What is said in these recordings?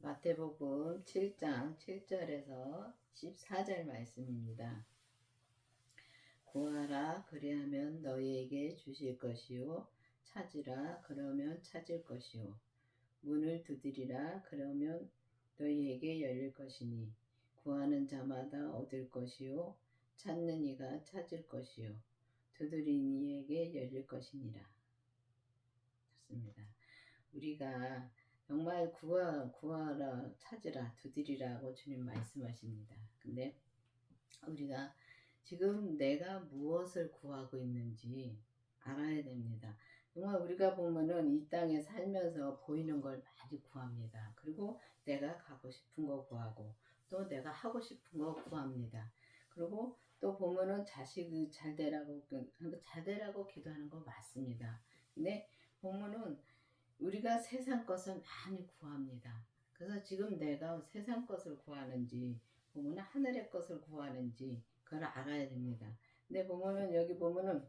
마태복음 7장 7절에서 14절 말씀입니다. 구하라 그리하면 너희에게 주실 것이요 찾으라 그러면 찾을 것이요 문을 두드리라 그러면 너희에게 열릴 것이니 구하는 자마다 얻을 것이요 찾는 이가 찾을 것이요 두드리는 이에게 열릴 것이니라. 좋습니다. 우리가 정말 구하라 찾으라 두드리라고 주님 말씀하십니다. 근데 우리가 지금 내가 무엇을 구하고 있는지 알아야 됩니다. 정말 우리가 보면은 이 땅에 살면서 보이는 걸 많이 구합니다. 그리고 내가 가고 싶은 거 구하고 또 내가 하고 싶은 거 구합니다. 그리고 또 보면은 자식이 잘 되라고 기도하는 거 맞습니다. 근데 보면은 우리가 세상 것을 많이 구합니다. 그래서 지금 내가 세상 것을 구하는지 보면 하늘의 것을 구하는지 그걸 알아야 됩니다. 근데 보면은 여기 보면은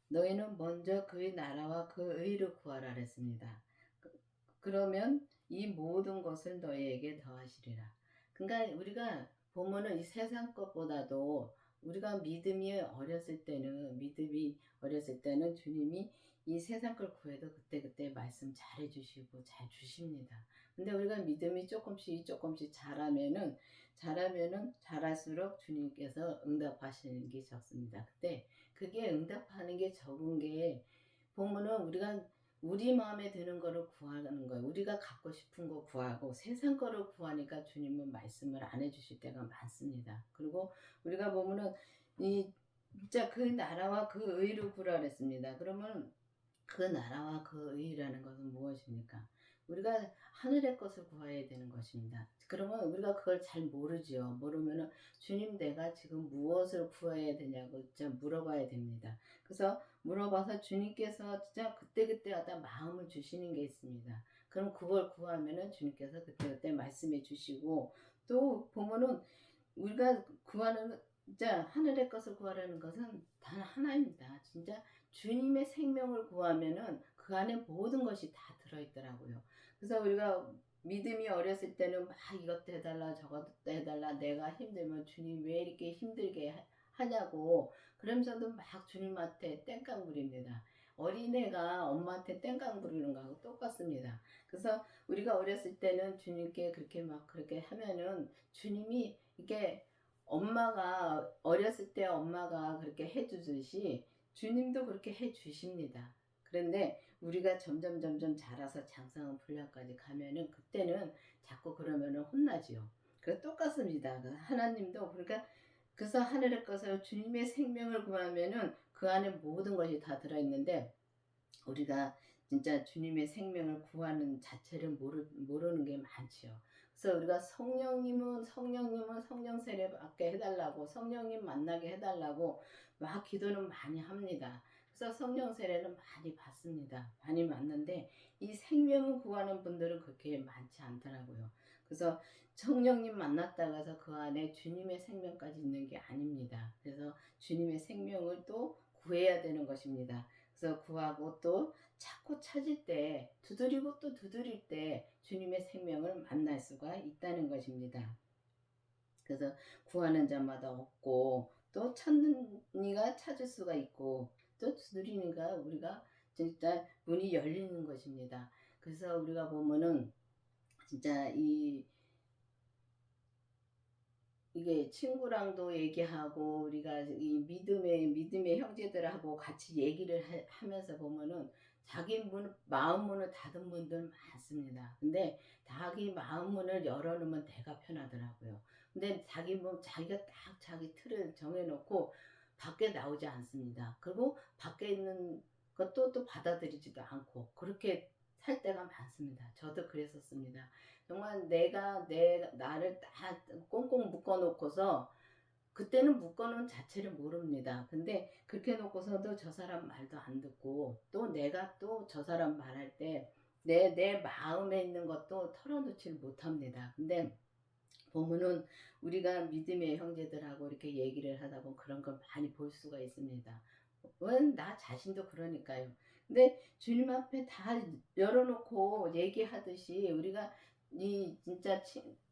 너희는 먼저 그의 나라와 그 의를 구하라 그랬습니다. 그러면 이 모든 것을 너희에게 더하시리라. 그러니까 우리가 보면은 이 세상 것보다도 우리가 믿음이 어렸을 때는 주님이 이 세상 걸 구해도 그때그때 말씀 잘 해주시고 잘 주십니다. 근데 우리가 믿음이 조금씩 잘할수록 주님께서 응답하시는 게 적습니다. 그때 그게 응답하는 게 적은 게 보면은 우리 마음에 드는 거를 구하는 거예요. 우리가 갖고 싶은 거 구하고 세상 거를 구하니까 주님은 말씀을 안 해주실 때가 많습니다. 그리고 우리가 보면은 진짜 그 나라와 그 의를 구하라 그랬습니다. 그러면 그 나라와 그 의라는 것은 무엇입니까? 우리가 하늘의 것을 구해야 되는 것입니다. 그러면 우리가 그걸 잘 모르지요. 모르면은 주님 내가 지금 무엇을 구해야 되냐고 진짜 물어봐야 됩니다. 그래서 물어봐서 주님께서 진짜 그때그때마다 마음을 주시는 게 있습니다. 그럼 그걸 구하면은 주님께서 그때그때 말씀해 주시고 또 보면은 우리가 구하는 진짜 하늘의 것을 구하라는 것은 단 하나입니다. 진짜 주님의 생명을 구하면은 그 안에 모든 것이 다 들어있더라고요. 그래서 우리가 믿음이 어렸을 때는 막 이것도 해달라 저것도 해달라 내가 힘들면 주님 왜 이렇게 힘들게 하냐고 그러면서도 막 주님한테 땡깡 부립니다. 어린애가 엄마한테 땡깡 부리는 거하고 똑같습니다. 그래서 우리가 어렸을 때는 주님께 그렇게 하면은 주님이 이게 엄마가 어렸을 때 엄마가 그렇게 해주듯이 주님도 그렇게 해주십니다. 그런데 우리가 점점 자라서 장성한 분량까지 가면은 그때는 자꾸 그러면은 혼나지요. 그 똑같습니다. 하나님도 그래서 하늘의 것을 주님의 생명을 구하면은 그 안에 모든 것이 다 들어있는데 우리가 진짜 주님의 생명을 구하는 자체를 모르는 게 많지요. 그래서 우리가 성령님은 성령 세례 받게 해달라고 성령님 만나게 해달라고 막 기도는 많이 합니다. 그래서 성령 세례는 많이 받습니다. 많이 받는데 이 생명을 구하는 분들은 그렇게 많지 않더라고요. 그래서 성령님 만났다고 해서 그 안에 주님의 생명까지 있는 게 아닙니다. 그래서 주님의 생명을 또 구해야 되는 것입니다. 그래서 구하고 또 찾고 찾을 때 두드리고 또 두드릴 때 주님의 생명을 만날 수가 있다는 것입니다. 그래서 구하는 자마다 얻고 또 찾는 이가 찾을 수가 있고 또 두드리는 가 우리가 진짜 문이 열리는 것입니다. 그래서 우리가 보면은 진짜 이게 친구랑도 얘기하고 우리가 이 믿음의 형제들하고 같이 얘기를 하면서 보면은 자기 마음 문을 닫은 분들 많습니다. 근데 자기 마음 문을 열어놓으면 내가 편하더라고요. 근데 자기가 딱 자기 틀을 정해놓고 밖에 나오지 않습니다. 그리고 밖에 있는 것도 또 받아들이지도 않고 그렇게 살 때가 많습니다. 저도 그랬었습니다. 정말 나를 다 꽁꽁 묶어놓고서 그때는 묶어놓은 자체를 모릅니다. 근데 그렇게 놓고서도 저 사람 말도 안 듣고 또 내가 또 저 사람 말할 때 내 마음에 있는 것도 털어놓지를 못합니다. 근데 보면은 우리가 믿음의 형제들하고 이렇게 얘기를 하다 보면 그런 걸 많이 볼 수가 있습니다. 나 자신도 그러니까요. 근데 주님 앞에 다 열어놓고 얘기하듯이 우리가 진짜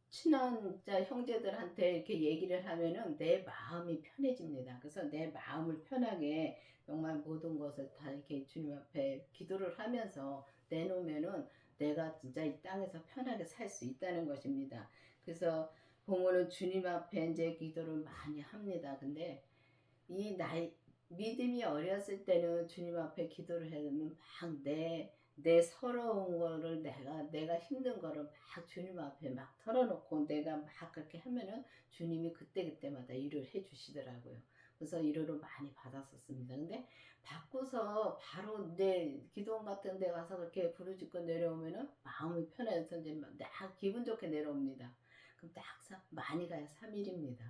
친한 진짜 형제들한테 이렇게 얘기를 하면은 내 마음이 편해집니다. 그래서 내 마음을 편하게 정말 모든 것을 다 이렇게 주님 앞에 기도를 하면서 내놓으면은 내가 진짜 이 땅에서 편하게 살 수 있다는 것입니다. 그래서 보면은 주님 앞에 이제 기도를 많이 합니다. 근데 이 나이 믿음이 어렸을 때는 주님 앞에 기도를 하면 막 내 서러운 거를 내가 힘든 거를 막 주님 앞에 막 털어놓고 내가 막 그렇게 하면은 주님이 그때그때마다 일을 해 주시더라고요. 그래서 위로를 많이 받았었습니다. 근데 받고서 바로 내 기도원 같은 데 가서 그렇게 부르짖고 내려오면은 마음이 편해서 이제 막 기분 좋게 내려옵니다. 그럼 딱 많이 가야 3일입니다.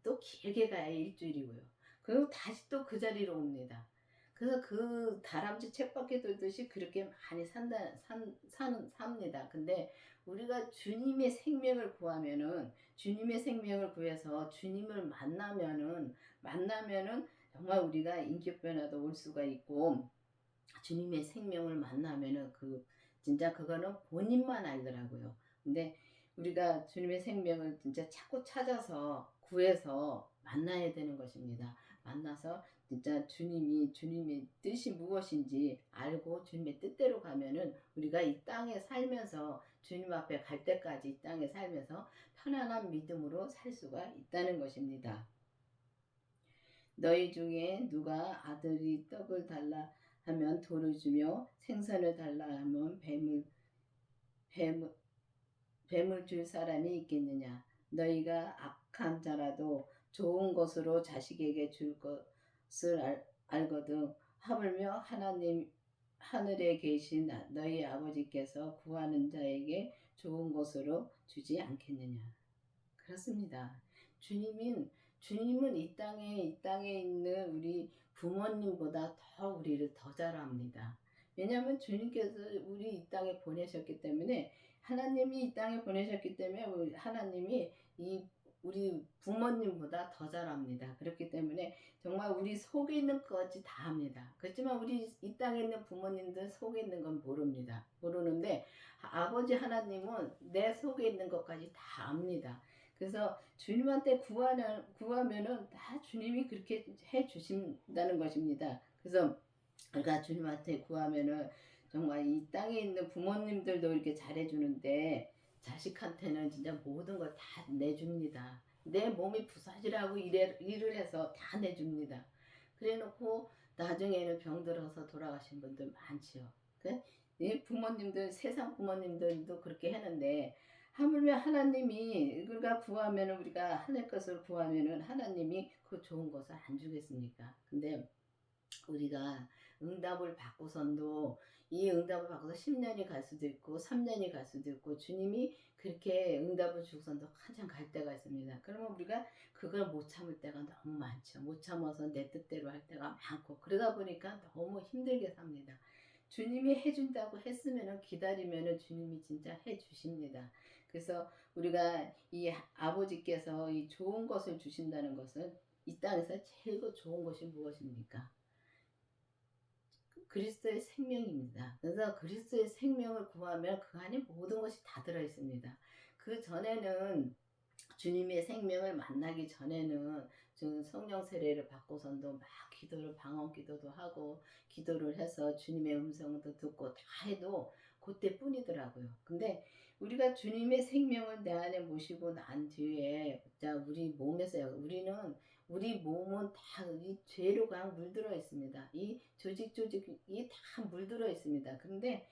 또 길게 가야 일주일이고요. 그리고 다시 또 그 자리로 옵니다. 그래서 그 다람쥐 쳇바퀴 돌듯이 그렇게 많이 삽니다. 근데 우리가 주님의 생명을 구하면은, 주님의 생명을 구해서 주님을 만나면은 정말 우리가 인격 변화도 올 수가 있고, 주님의 생명을 만나면은 진짜 그거는 본인만 알더라고요. 근데 우리가 주님의 생명을 진짜 찾고 찾아서 구해서 만나야 되는 것입니다. 만나서 진짜 주님의 뜻이 무엇인지 알고 주님의 뜻대로 가면은 우리가 이 땅에 살면서 주님 앞에 갈 때까지 이 땅에 살면서 편안한 믿음으로 살 수가 있다는 것입니다. 너희 중에 누가 아들이 떡을 달라 하면 돌을 주며 생선을 달라 하면 뱀을, 뱀을 줄 사람이 있겠느냐. 너희가 악한 자라도 좋은 것으로 자식에게 줄 것을 알거든. 하물며 하늘에 계신 너희 아버지께서 구하는 자에게 좋은 것으로 주지 않겠느냐. 그렇습니다. 주님은 주님은 이 땅에 있는 우리 부모님보다 더 우리를 더 잘 압니다. 왜냐하면 주님께서 우리 이 땅에 보내셨기 때문에, 하나님이 이 땅에 보내셨기 때문에 하나님이 우리 부모님보다 더 잘 압니다. 그렇기 때문에 정말 우리 속에 있는 것까지 다 압니다. 그렇지만 우리 이 땅에 있는 부모님들 속에 있는 건 모릅니다. 모르는데 아버지 하나님은 내 속에 있는 것까지 다 압니다. 그래서 주님한테 구하면은 다 주님이 그렇게 해 주신다는 것입니다. 그래서 우리가 주님한테 구하면은 정말 이 땅에 있는 부모님들도 이렇게 잘해주는데 자식한테는 진짜 모든 걸 다 내줍니다. 내 몸이 부서지라고 일을 해서 다 내줍니다. 그래 놓고 나중에는 병들어서 돌아가신 분들 많지요. 이 부모님들, 세상 부모님들도 그렇게 하는데, 하물며 하나님이 우리가 구하면은, 우리가 하늘 것을 구하면은 하나님이 그 좋은 것을 안 주겠습니까? 근데 우리가 응답을 받고선도, 이 응답을 받고서 10년이 갈 수도 있고 3년이 갈 수도 있고 주님이 그렇게 응답을 주고선도 한참 갈 때가 있습니다. 그러면 우리가 그걸 못 참을 때가 너무 많죠. 못 참아서 내 뜻대로 할 때가 많고, 그러다 보니까 너무 힘들게 삽니다. 주님이 해준다고 했으면은 기다리면은 주님이 진짜 해주십니다. 그래서 우리가 이 아버지께서 이 좋은 것을 주신다는 것은, 이 땅에서 제일 좋은 것이 무엇입니까? 그리스도의 생명입니다. 그래서 그리스도의 생명을 구하면 그 안에 모든 것이 다 들어있습니다. 그 전에는, 주님의 생명을 만나기 전에는 성령 세례를 받고선도 막 방언 기도도 하고 기도를 해서 주님의 음성도 듣고 다 해도 그때뿐이더라고요. 근데 우리가 주님의 생명을 내 안에 모시고 난 뒤에 자 우리 몸에서, 우리 몸은 다 이 죄로 그냥 물들어 있습니다. 이 조직이 다 물들어 있습니다. 그런데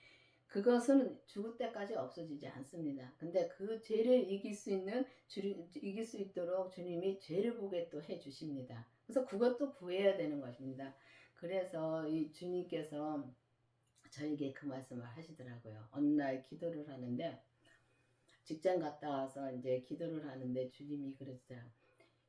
그것은 죽을 때까지 없어지지 않습니다. 근데 그 죄를 이길 수 있도록 주님이 죄를 보게 또 해주십니다. 그래서 그것도 구해야 되는 것입니다. 그래서 이 주님께서 저에게 그 말씀을 하시더라고요. 어느 날 기도를 하는데, 직장 갔다 와서 이제 기도를 하는데 주님이 그러시더라고요.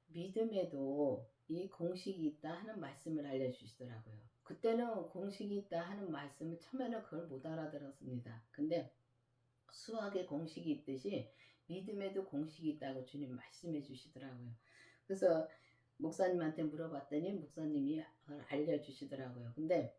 믿음에도 이 공식이 있다 하는 말씀을 알려주시더라고요. 그때는 공식이 있다 하는 말씀을 처음에는 그걸 못 알아들었습니다. 근데 수학의 공식이 있듯이 믿음에도 공식이 있다고 주님 말씀해 주시더라고요. 그래서 목사님한테 물어봤더니 목사님이 그걸 알려주시더라고요. 근데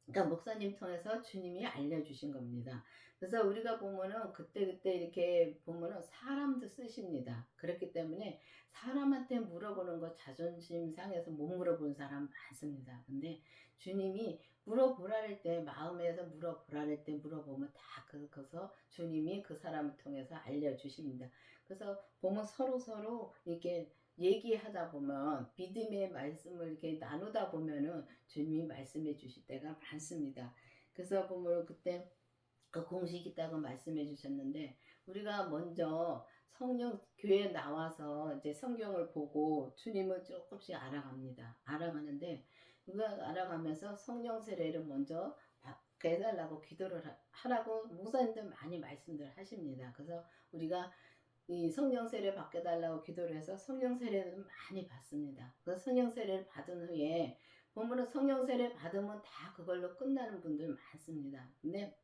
그러니까 목사님 통해서 주님이 알려주신 겁니다. 그래서 우리가 보면은 그때그때 이렇게 보면은 사람도 쓰십니다. 그렇기 때문에 사람한테 물어보는 거 자존심 상해서 못 물어보는 사람 많습니다. 근데 주님이 물어보라릴 때, 마음에서 물어보라릴 때 물어보면 다 그거서 주님이 그 사람을 통해서 알려주십니다. 그래서 보면 서로 이렇게 얘기하다 보면 믿음의 말씀을 이렇게 나누다 보면은 주님이 말씀해 주실 때가 많습니다. 그래서 보면 그때 그 공식 있다고 말씀해 주셨는데, 우리가 먼저 성령 교회에 나와서 이제 성경을 보고 주님을 조금씩 알아갑니다. 알아가는데 우리가 알아가면서 성령 세례를 먼저 받게 해달라고 기도를 하라고 목사님들 많이 말씀들 하십니다. 그래서 우리가 이 성령 세례 받게 달라고 기도를 해서 성령 세례를 많이 받습니다. 그 성령 세례를 받은 후에 보면은 성령 세례 받으면 다 그걸로 끝나는 분들 많습니다. 근데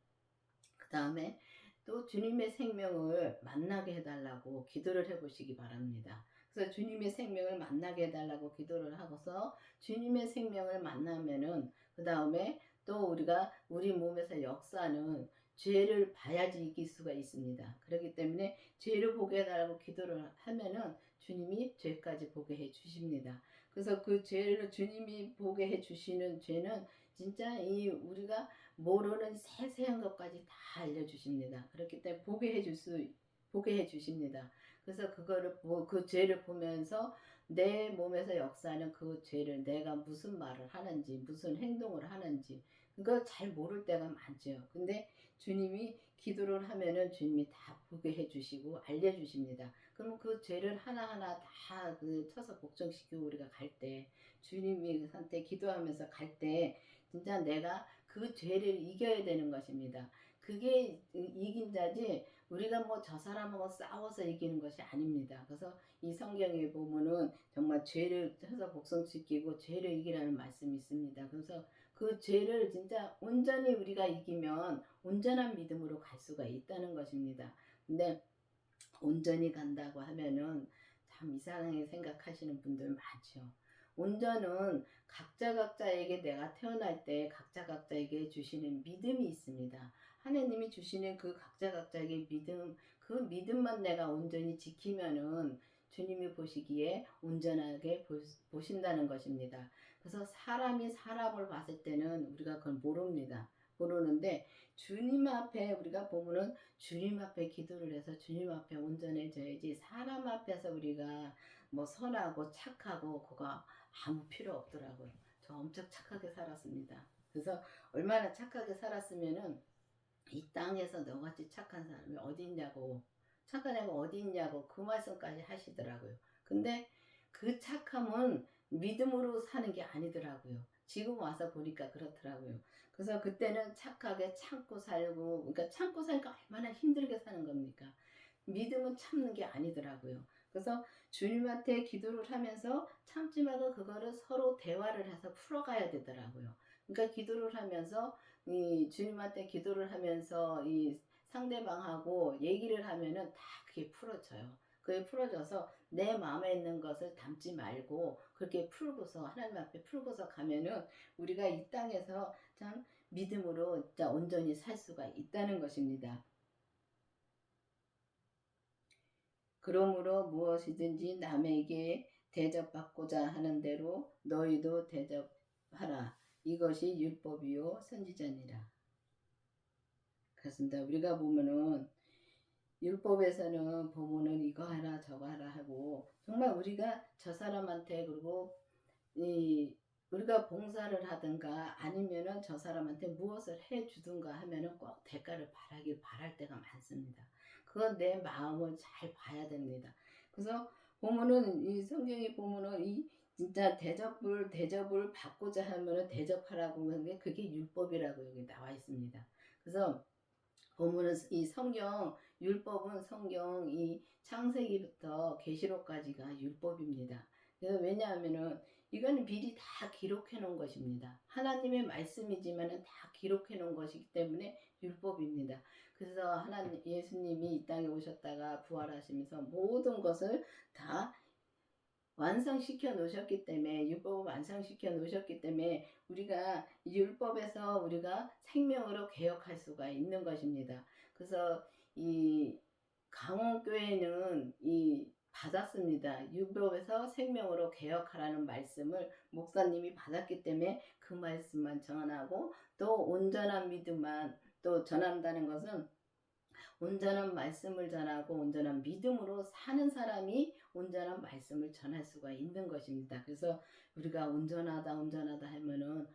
그 다음에 또 주님의 생명을 만나게 해달라고 기도를 해보시기 바랍니다. 그래서 주님의 생명을 만나게 해달라고 기도를 하고서 주님의 생명을 만나면은 그 다음에 또 우리가 우리 몸에서 역사는 죄를 봐야지 이길 수가 있습니다. 그렇기 때문에 죄를 보게 해달라고 기도를 하면은 주님이 죄까지 보게 해 주십니다. 그래서 그 죄를 주님이 보게 해 주시는 죄는 진짜 이 우리가 모르는 세세한 것까지 다 알려주십니다. 그렇기 때문에 보게 해주십니다. 그래서 그거를 그 죄를 보면서 내 몸에서 역사하는 그 죄를 내가 무슨 말을 하는지 무슨 행동을 하는지 그걸 잘 모를 때가 많죠. 근데 주님이 기도를 하면은 주님이 다 보게 해주시고 알려주십니다. 그럼 그 죄를 하나하나 다 그 쳐서 복종시키고 우리가 갈 때 주님이 한테 기도하면서 갈 때 진짜 내가 그 죄를 이겨야 되는 것입니다. 그게 이긴 자지 우리가 뭐 저 사람하고 싸워서 이기는 것이 아닙니다. 그래서 이 성경에 보면은 정말 죄를 해서 복종시키고 죄를 이기라는 말씀이 있습니다. 그래서 그 죄를 진짜 온전히 우리가 이기면 온전한 믿음으로 갈 수가 있다는 것입니다. 근데 온전히 간다고 하면은 참 이상하게 생각하시는 분들 많죠. 온전은 각자에게 내가 태어날 때 각자에게 주시는 믿음이 있습니다. 하나님이 주시는 그 각자에게 믿음, 그 믿음만 내가 온전히 지키면은 주님이 보시기에 온전하게 보신다는 것입니다. 그래서 사람이 사람을 봤을 때는 우리가 그걸 모릅니다. 모르는데 주님 앞에 우리가 보면은 주님 앞에 기도를 해서 주님 앞에 온전해져야지 사람 앞에서 우리가 뭐 선하고 착하고 그거 아무 필요 없더라고요. 저 엄청 착하게 살았습니다. 그래서 얼마나 착하게 살았으면은 이 땅에서 너같이 착한 사람이 어디 있냐고 착한 애가 어디 있냐고 그 말씀까지 하시더라고요. 근데 그 착함은 믿음으로 사는 게 아니더라고요. 지금 와서 보니까 그렇더라고요. 그래서 그때는 착하게 참고 살고 그러니까 참고 살니까 얼마나 힘들게 사는 겁니까? 믿음은 참는 게 아니더라고요. 그래서 주님한테 기도를 하면서 참지 말고 그거를 서로 대화를 해서 풀어가야 되더라고요. 그러니까 기도를 하면서 이 주님한테 기도를 하면서 이 상대방하고 얘기를 하면은 다 그게 풀어져요. 그게 풀어져서 내 마음에 있는 것을 담지 말고 그렇게 풀고서 하나님 앞에 풀고서 가면은 우리가 이 땅에서 참 믿음으로 진짜 온전히 살 수가 있다는 것입니다. 그러므로 무엇이든지 남에게 대접받고자 하는 대로 너희도 대접하라. 이것이 율법이요 선지자니라. 그렇습니다. 우리가 보면은 율법에서는 보면은 이거 하라 저거 하라 하고 정말 우리가 저 사람한테 그리고 이 우리가 봉사를 하든가 아니면은 저 사람한테 무엇을 해주든가 하면은 꼭 대가를 바랄 때가 많습니다. 그건 내 마음을 잘 봐야 됩니다. 그래서 보면은 이 성경에 보면은 이 진짜 대접을 받고자 하면은 대접하라고 하는 게 그게 율법이라고 여기 나와 있습니다. 그래서 보면은 이 성경 율법은 성경 이 창세기부터 계시록까지가 율법입니다. 그래서 왜냐하면은 이거는 미리 다 기록해 놓은 것입니다. 하나님의 말씀이지만은 다 기록해 놓은 것이기 때문에 율법입니다. 그래서 하나님 예수님이 이 땅에 오셨다가 부활하시면서 모든 것을 다 완성시켜 놓으셨기 때문에, 율법을 완성시켜 놓으셨기 때문에 우리가 율법에서 우리가 생명으로 개혁할 수가 있는 것입니다. 그래서 이 강원교회는 이 받았습니다. 율법에서 생명으로 개혁하라는 말씀을 목사님이 받았기 때문에 그 말씀만 전하고, 또 온전한 믿음만 또 전한다는 것은 온전한 말씀을 전하고 온전한 믿음으로 사는 사람이 온전한 말씀을 전할 수가 있는 것입니다. 그래서 우리가 온전하다 하면은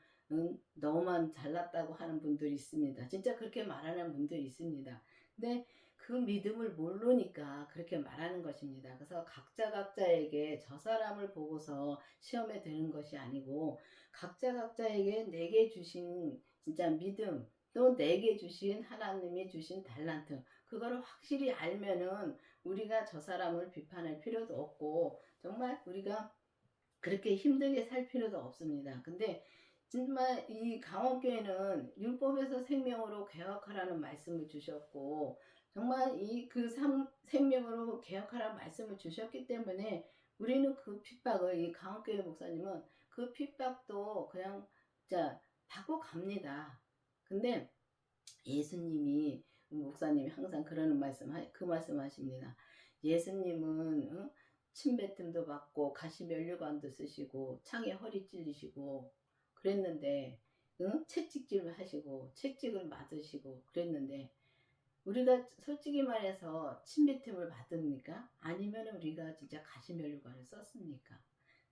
너만 잘났다고 하는 분들이 있습니다. 진짜 그렇게 말하는 분들이 있습니다. 근데 그 믿음을 모르니까 그렇게 말하는 것입니다. 그래서 각자에게 저 사람을 보고서 시험에 드는 것이 아니고, 각자에게 내게 주신 진짜 믿음, 또 내게 주신 하나님이 주신 달란트, 그거를 확실히 알면은 우리가 저 사람을 비판할 필요도 없고, 정말 우리가 그렇게 힘들게 살 필요도 없습니다. 근데 정말 이 강원교회는 율법에서 생명으로 개혁하라는 말씀을 주셨고, 정말 생명으로 개혁하라는 말씀을 주셨기 때문에 우리는 그 핍박을, 이 강원교회 목사님은 그 핍박도 그냥 자 받고 갑니다. 근데 예수님이, 목사님이 항상 그러는 그 말씀 하십니다. 예수님은 침뱉음도 받고 가시면류관도 쓰시고 창에 허리 찔리시고 그랬는데, 채찍질을 하시고 채찍을 맞으시고 그랬는데, 우리가 솔직히 말해서 침뱉음을 받습니까? 아니면 우리가 진짜 가시면류관을 썼습니까?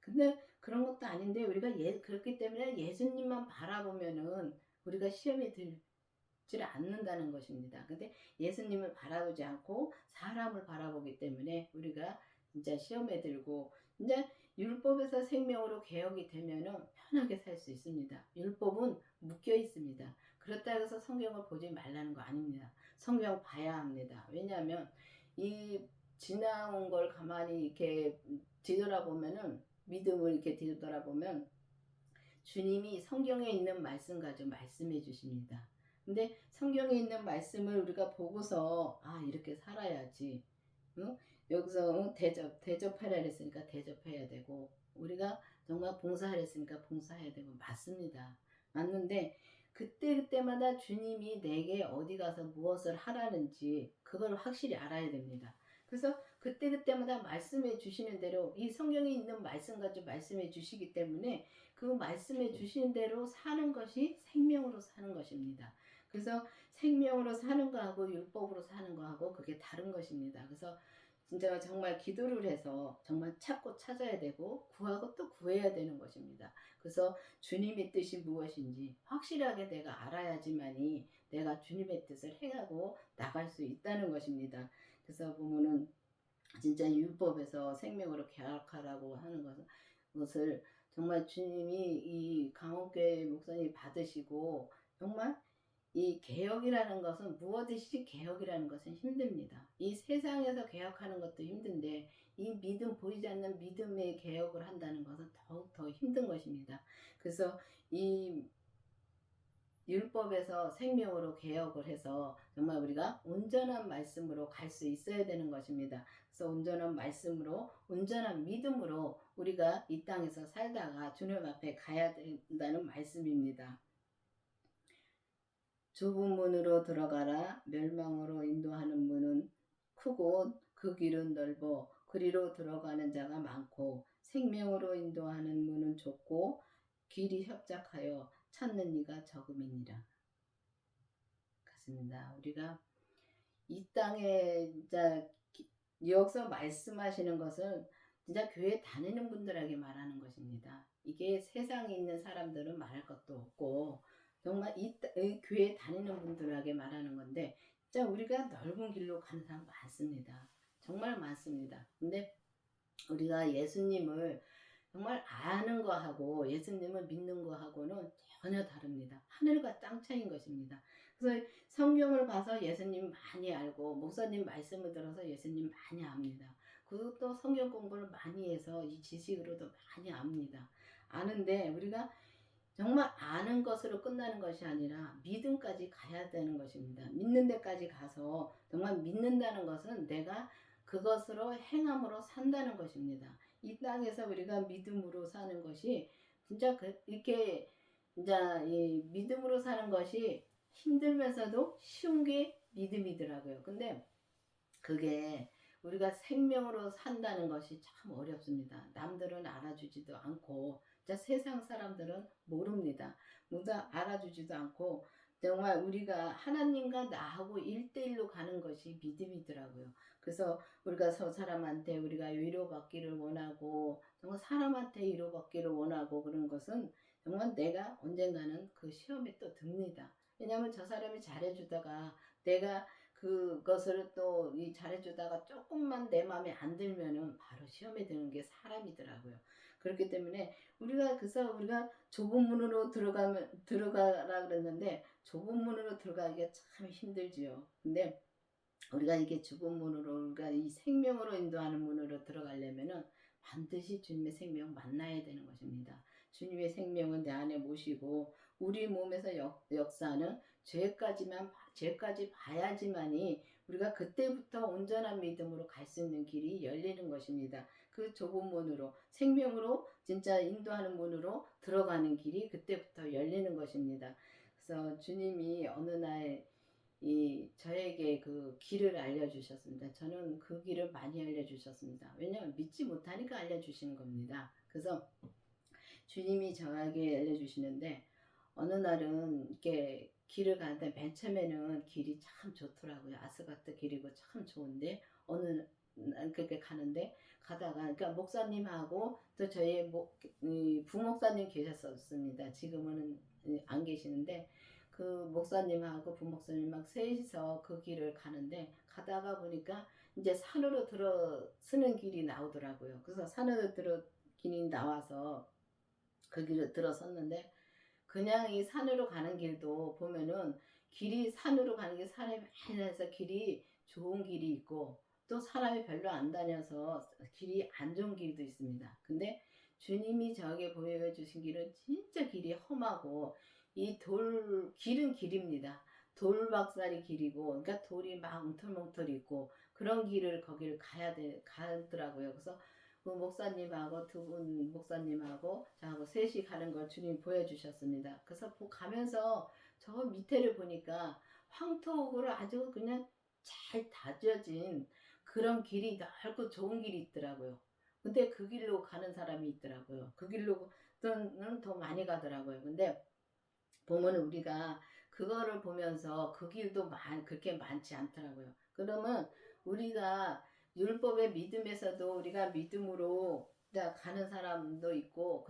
근데 그런 것도 아닌데, 우리가 그렇기 때문에 예수님만 바라보면은 우리가 시험에 들지를 않는다는 것입니다. 근데 예수님을 바라보지 않고 사람을 바라보기 때문에 우리가 진짜 시험에 들고, 이제 율법에서 생명으로 개혁이 되면은 편하게 살 수 있습니다. 율법은 묶여 있습니다. 그렇다고 해서 성경을 보지 말라는 거 아닙니다. 성경 봐야 합니다. 왜냐하면 이 지나온 걸 가만히 이렇게 뒤돌아보면은, 믿음을 이렇게 뒤돌아보면 주님이 성경에 있는 말씀 가지고 말씀해 주십니다. 근데 성경에 있는 말씀을 우리가 보고서 이렇게 살아야지. 응? 여기서 대접하라 그랬으니까 대접해야 되고, 우리가 정말 봉사하라 했으니까 봉사해야 되고, 맞습니다. 맞는데 그때마다 주님이 내게 어디 가서 무엇을 하라는지 그걸 확실히 알아야 됩니다. 그래서 그때마다 말씀해 주시는 대로, 이 성경에 있는 말씀 가지고 말씀해 주시기 때문에 그 말씀해 주시는 대로 사는 것이 생명으로 사는 것입니다. 그래서 생명으로 사는 거하고 율법으로 사는 거하고 그게 다른 것입니다. 그래서 진짜 정말 기도를 해서 정말 찾고 찾아야 되고 구하고 또 구해야 되는 것입니다. 그래서 주님의 뜻이 무엇인지 확실하게 내가 알아야지만이 내가 주님의 뜻을 행하고 나갈 수 있다는 것입니다. 그래서 보면은 진짜 율법에서 생명으로 개혁하라고 하는 것을 정말 주님이 이 강원교회 목사님이 받으시고, 정말 이 개혁이라는 것은, 무엇이지 개혁이라는 것은 힘듭니다. 이 세상에서 개혁하는 것도 힘든데 이 믿음, 보이지 않는 믿음의 개혁을 한다는 것은 더욱 더 힘든 것입니다. 그래서 이 율법에서 생명으로 개혁을 해서 정말 우리가 온전한 말씀으로 갈 수 있어야 되는 것입니다. 그래서 온전한 말씀으로, 온전한 믿음으로 우리가 이 땅에서 살다가 주님 앞에 가야 된다는 말씀입니다. 좁은 문으로 들어가라. 멸망으로 인도하는 문은 크고 그 길은 넓어 그리로 들어가는 자가 많고, 생명으로 인도하는 문은 좁고 길이 협착하여 찾는 이가 적음이니라. 같습니다. 우리가 이 땅에 진짜 여기서 말씀하시는 것은 진짜 교회 다니는 분들에게 말하는 것입니다. 이게 세상에 있는 사람들은 말할 것도 없고, 정말 이 교회 다니는 분들에게 말하는 건데, 진짜 우리가 넓은 길로 가는 사람 많습니다. 정말 많습니다. 근데 우리가 예수님을 정말 아는 거하고 예수님을 믿는 거하고는 전혀 다릅니다. 하늘과 땅 차이인 것입니다. 그래서 성경을 봐서 예수님 많이 알고, 목사님 말씀을 들어서 예수님 많이 압니다. 그리고 또 성경 공부를 많이 해서 이 지식으로도 많이 압니다. 아는데 우리가 정말 아는 것으로 끝나는 것이 아니라 믿음까지 가야 되는 것입니다. 믿는 데까지 가서, 정말 믿는다는 것은 내가 그것으로 행함으로 산다는 것입니다. 이 땅에서 우리가 믿음으로 사는 것이 진짜 이렇게 이제 이 믿음으로 사는 것이 힘들면서도 쉬운 게 믿음이더라고요. 근데 그게 우리가 생명으로 산다는 것이 참 어렵습니다. 남들은 알아주지도 않고 진짜 세상 사람들은 모릅니다. 모두 알아주지도 않고 정말 우리가 하나님과 나하고 1대1로 가는 것이 믿음이더라고요. 그래서 우리가 저 사람한테 우리가 위로받기를 원하고 정말 사람한테 위로받기를 원하고 그런 것은 정말 내가 언젠가는 그 시험에 또 듭니다. 왜냐하면 저 사람이 잘해주다가 내가 그것을 또 이 잘해주다가 조금만 내 마음에 안 들면은 바로 시험에 드는 게 사람이더라고요. 그렇기 때문에 그래서 우리가 좁은 문으로 들어가라 그랬는데 좁은 문으로 들어가기가 참 힘들지요. 근데 우리가 이게 좁은 문으로 우리가 이 생명으로 인도하는 문으로 들어가려면은 반드시 주님의 생명 만나야 되는 것입니다. 주님의 생명은 내 안에 모시고 우리 몸에서 역사는 죄까지 봐야지만이 우리가 그때부터 온전한 믿음으로 갈 수 있는 길이 열리는 것입니다. 그 좁은 문으로 생명으로 진짜 인도하는 문으로 들어가는 길이 그때부터 열리는 것입니다. 그래서 주님이 어느 날 저에게 그 길을 알려주셨습니다. 저는 그 길을 많이 알려주셨습니다. 왜냐하면 믿지 못하니까 알려주시는 겁니다. 그래서 주님이 저에게 알려주시는데 어느 날은 이렇게 길을 가는데 맨 처음에는 길이 참 좋더라고요. 아스팔트 길이고 참 좋은데 어느 날 그렇게 가는데 가다가 그러니까 목사님하고 또 저희 부목사님 계셨었습니다. 지금은 안 계시는데 그 목사님하고 부목사님 셋이서 그 길을 가는데 가다가 보니까 이제 산으로 들어서는 길이 나오더라고요. 그래서 산으로 길이 나와서 그 길을 들어섰는데 그냥 이 산으로 가는 길도 보면은 길이 산으로 가는 게 사람이 많이 다녀서 길이 좋은 길이 있고 또 사람이 별로 안 다녀서 길이 안 좋은 길도 있습니다. 근데 주님이 저에게 보여주신 길은 진짜 길이 험하고 길은 길입니다. 돌박살이 길이고 그러니까 돌이 막 뭉털뭉털 있고 그런 길을 거기를 가더라고요. 그래서 그 목사님하고 두 분 목사님하고 저하고 셋이 가는 걸 주님 보여주셨습니다. 그래서 가면서 저 밑에를 보니까 황토으로 아주 그냥 잘 다져진 그런 길이 넓고 좋은 길이 있더라고요. 근데 그 길로 가는 사람이 있더라고요. 그 길로는 더 많이 가더라고요. 근데 보면 우리가 그거를 보면서 그 길도 그렇게 많지 않더라고요. 그러면 우리가 율법의 믿음에서도 우리가 믿음으로 가는 사람도 있고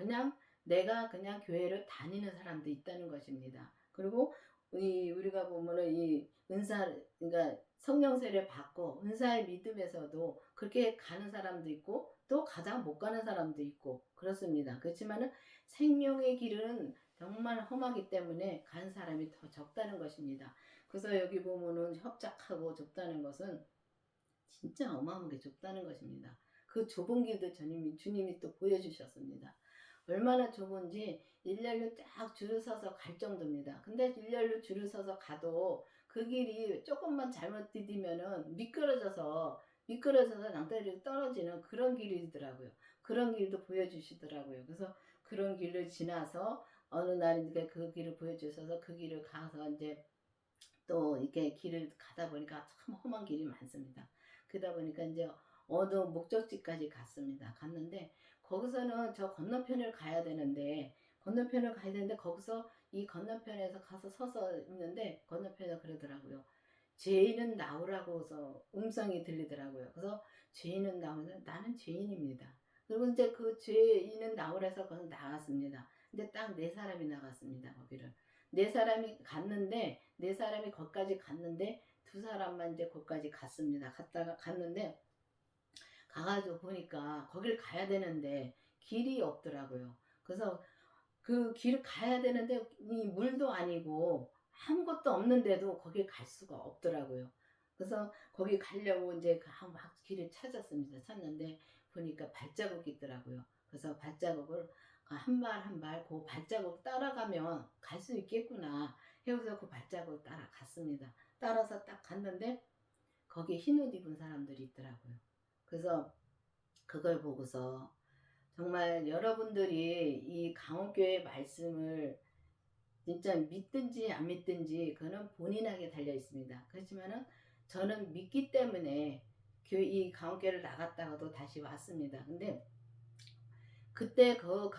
내가 그냥 교회를 다니는 사람도 있다는 것입니다. 그리고 우리가 보면은 이 은사 그러니까 성령세를 받고 은사의 믿음에서도 그렇게 가는 사람도 있고 또 가장 못 가는 사람도 있고 그렇습니다. 그렇지만은 생명의 길은 정말 험하기 때문에 간 사람이 더 적다는 것입니다. 그래서 여기 보면은 협착하고 좁다는 것은 진짜 어마어마하게 좁다는 것입니다. 그 좁은 길도 주님이 또 보여주셨습니다. 얼마나 좁은지 일렬로 쫙 줄을 서서 갈 정도입니다. 근데 일렬로 줄을 서서 가도 그 길이 조금만 잘못 디디면은 미끄러져서 낭떠러지로 떨어지는 그런 길이더라고요. 그런 길도 보여주시더라고요. 그래서 그런 길을 지나서 어느 날 이제 그 길을 보여주셔서 그 길을 가서 이제 또 이렇게 길을 가다 보니까 참 험한 길이 많습니다. 그러다 보니까 이제 어느 목적지까지 갔는데 거기서는 저 건너편을 가야 되는데 거기서 이 건너편에서 가서 서서 있는데 건너편에 그러더라고요. 죄인은 나오라고서 음성이 들리더라고요. 그래서 죄인은 나오면 나는 죄인입니다. 그리고 이제 그 죄인은 나오라서 거기서 나갔습니다. 근데 딱 4사람이 나갔습니다. 거기를. 4사람이 거기까지 갔는데 2사람만 이제 거기까지 갔습니다. 갔는데 가가지고 보니까 거길 가야 되는데 길이 없더라고요. 그래서 그 길을 가야 되는데 이 물도 아니고 아무것도 없는데도 거길 갈 수가 없더라고요. 그래서 거기 가려고 이제 막 길을 찾았는데 보니까 발자국이 있더라고요. 그래서 발자국을 한 발 한 발 그 발자국 따라가면 갈 수 있겠구나 해서 그 발자국을 따라갔습니다. 따라서 딱 갔는데 거기 흰옷 입은 사람들이 있더라고요. 그래서 그걸 보고서 정말 여러분들이 이 강원교회 말씀을 진짜 믿든지 안 믿든지 그거는 본인에게 달려 있습니다. 그렇지만은 저는 믿기 때문에 이 강원교회를 나갔다가도 다시 왔습니다. 근데 그때 그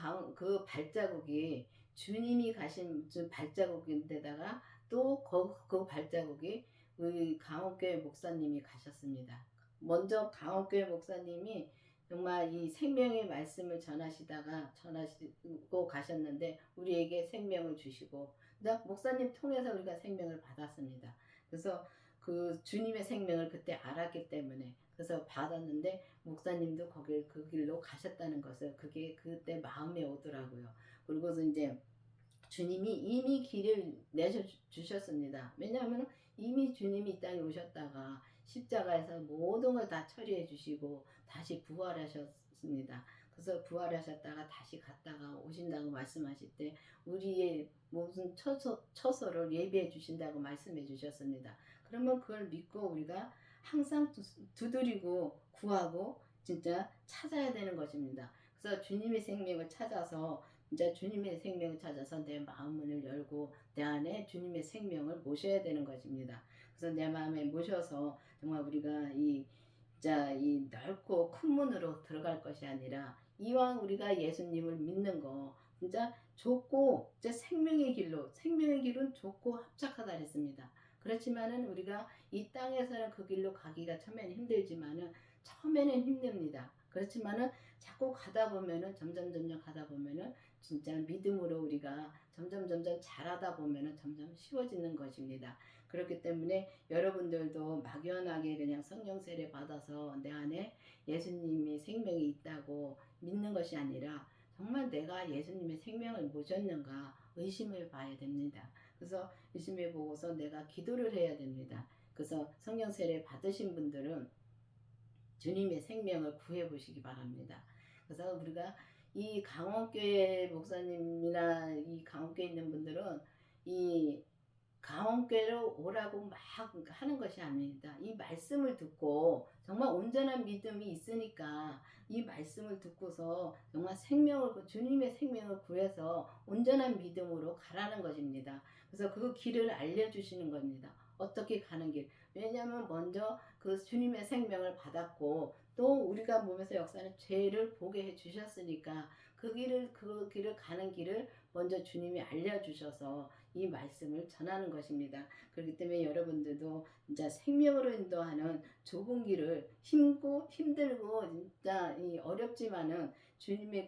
발자국이 주님이 가신 발자국인데다가 또 그 발자국이 우리 강원교회 목사님이 가셨습니다. 먼저 강원교회 목사님이 정말 이 생명의 말씀을 전하시고 가셨는데 우리에게 생명을 주시고 목사님 통해서 우리가 생명을 받았습니다. 그래서 그 주님의 생명을 그때 알았기 때문에 그래서 받았는데 목사님도 그 길로 가셨다는 것을 그게 그때 마음에 오더라고요. 그리고서 이제 주님이 이미 길을 내주셨습니다. 왜냐하면 이미 주님이 이 땅에 오셨다가 십자가에서 모든 걸 다 처리해 주시고 다시 부활하셨습니다. 그래서 부활하셨다가 다시 갔다가 오신다고 말씀하실 때 우리의 모든 처소를 예비해 주신다고 말씀해 주셨습니다. 그러면 그걸 믿고 우리가 항상 두드리고 구하고 진짜 찾아야 되는 것입니다. 그래서 주님의 생명을 찾아서 이제 주님의 생명을 찾아서 내 마음문을 열고 내 안에 주님의 생명을 모셔야 되는 것입니다. 그래서 내 마음에 모셔서 정말 우리가 이 넓고 큰 문으로 들어갈 것이 아니라 이왕 우리가 예수님을 믿는 거 진짜 좁고 진짜 생명의 길은 좁고 합작하다 그랬습니다. 그렇지만은 우리가 이 땅에서는 그 길로 가기가 처음에는 힘들지만은 처음에는 힘듭니다. 그렇지만은 자꾸 가다 보면은 점점 가다 보면은 진짜 믿음으로 우리가 점점 잘하다 보면은 점점 쉬워지는 것입니다. 그렇기 때문에 여러분들도 막연하게 그냥 성령 세례 받아서 내 안에 예수님의 생명이 있다고 믿는 것이 아니라 정말 내가 예수님의 생명을 모셨는가 의심을 봐야 됩니다. 그래서 의심해 보고서 내가 기도를 해야 됩니다. 그래서 성령 세례 받으신 분들은 주님의 생명을 구해 보시기 바랍니다. 그래서 우리가 이 강원교회 목사님이나 이 강원교회 있는 분들은 이 강원교회로 오라고 막 하는 것이 아닙니다. 이 말씀을 듣고 정말 온전한 믿음이 있으니까 이 말씀을 듣고서 정말 주님의 생명을 구해서 온전한 믿음으로 가라는 것입니다. 그래서 그 길을 알려주시는 겁니다. 어떻게 가는 길. 왜냐하면 먼저 그 주님의 생명을 받았고 또 우리가 몸에서 역사는 죄를 보게 해 주셨으니까 그 길을 가는 길을 먼저 주님이 알려주셔서 이 말씀을 전하는 것입니다. 그렇기 때문에 여러분들도 진짜 생명으로 인도하는 좁은 길을 힘들고 진짜 어렵지만은 주님의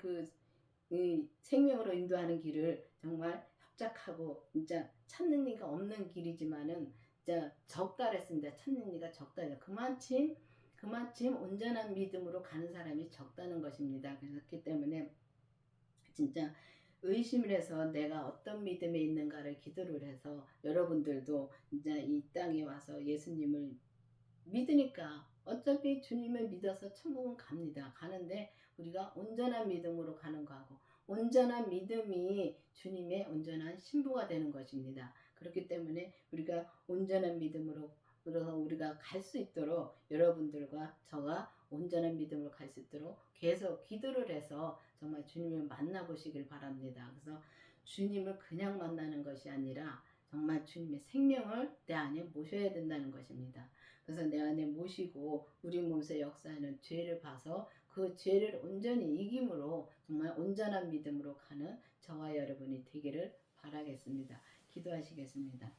이 생명으로 인도하는 길을 정말 협작하고 진짜 찾는 이가 없는 길이지만은 진짜 적다랬습니다. 찾는 이가 적다. 그만큼 온전한 믿음으로 가는 사람이 적다는 것입니다. 그렇기 때문에 진짜 의심을 해서 내가 어떤 믿음에 있는가를 기도를 해서 여러분들도 이제 이 땅에 와서 예수님을 믿으니까 어차피 주님을 믿어서 천국은 갑니다. 가는데 우리가 온전한 믿음으로 가는 거하고 온전한 믿음이 주님의 온전한 신부가 되는 것입니다. 그렇기 때문에 우리가 온전한 믿음으로 그래서 우리가 갈 수 있도록 여러분들과 저가 온전한 믿음으로 갈 수 있도록 계속 기도를 해서 정말 주님을 만나보시길 바랍니다. 그래서 주님을 그냥 만나는 것이 아니라 정말 주님의 생명을 내 안에 모셔야 된다는 것입니다. 그래서 내 안에 모시고 우리 몸에서 역사하는 죄를 봐서 그 죄를 온전히 이김으로 정말 온전한 믿음으로 가는 저와 여러분이 되기를 바라겠습니다. 기도하시겠습니다.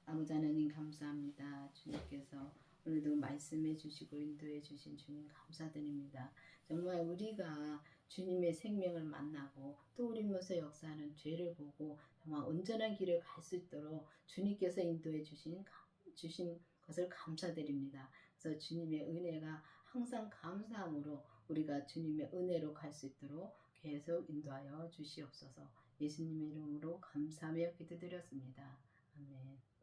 아버지 하나님 감사합니다. 주님께서 오늘도 말씀해 주시고 인도해 주신 주님 감사드립니다. 정말 우리가 주님의 생명을 만나고 또 우리 몸에서 역사하는 죄를 보고 정말 온전한 길을 갈 수 있도록 주님께서 인도해 주신 것을 감사드립니다. 그래서 주님의 은혜가 항상 감사함으로 우리가 주님의 은혜로 갈 수 있도록 계속 인도하여 주시옵소서. 예수님의 이름으로 감사하며 기도드렸습니다. 아멘.